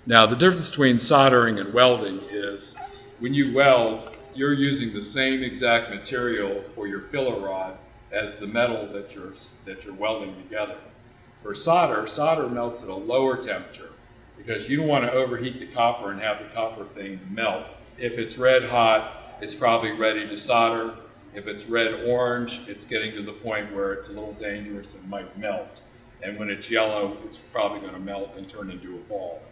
Now, the difference between soldering and welding is when you weld, you're using the same exact material for your filler rod as the metal that you're welding together. For solder melts at a lower temperature because you don't want to overheat the copper and have the copper thing melt. If it's red hot, it's probably ready to solder. If it's red-orange, it's getting to the point where it's a little dangerous and might melt. And when it's yellow, it's probably going to melt and turn into a ball.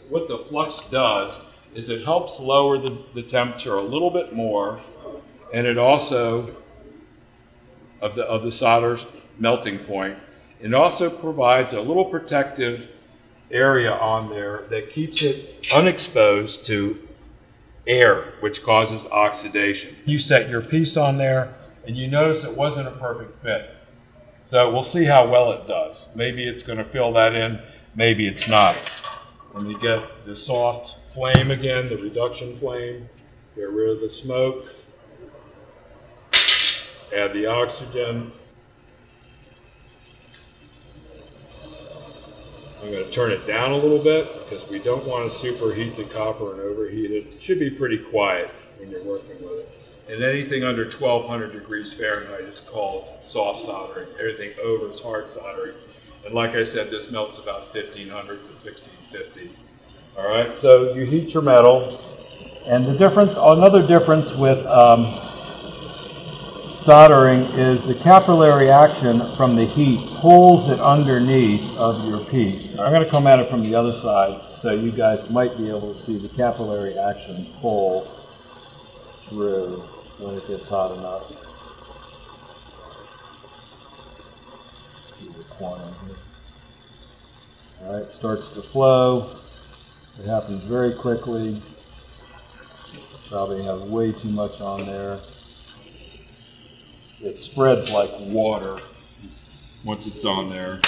What the flux does is it helps lower the temperature a little bit more, and it also, of the solder's melting point, it also provides a little protective area on there that keeps it unexposed to air, which causes oxidation. You set your piece on there, and you notice it wasn't a perfect fit. So we'll see how well it does. Maybe it's going to fill that in, maybe it's not. When you get the soft flame again, the reduction flame, get rid of the smoke, add the oxygen. I'm going to turn it down a little bit because we don't want to superheat the copper and overheat it. It should be pretty quiet when you're working with it. And anything under 1200 degrees Fahrenheit is called soft soldering. Everything over is hard soldering. And like I said, this melts about 1500 to 1650. All right, so you heat your metal. And the difference, another difference with soldering is the capillary action from the heat pulls it underneath of your piece. I'm going to come at it from the other side so you guys might be able to see the capillary action pull through when it gets hot enough. All right, it starts to flow. It happens very quickly. Probably have way too much on there. It spreads like water once it's on there.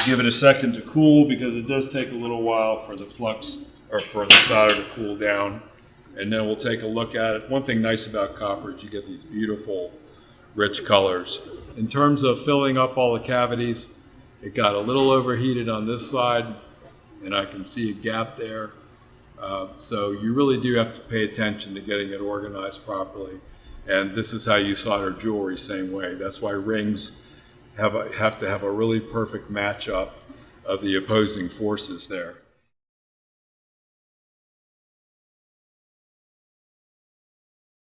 Give it a second to cool because it does take a little while for the flux or for the solder to cool down. And then we'll take a look at it. One thing nice about copper is you get these beautiful rich colors. In terms of filling up all the cavities, it got a little overheated on this side and I can see a gap there. So you really do have to pay attention to getting it organized properly. And this is how you solder jewelry, same way. That's why rings have to have a really perfect match up of the opposing forces there.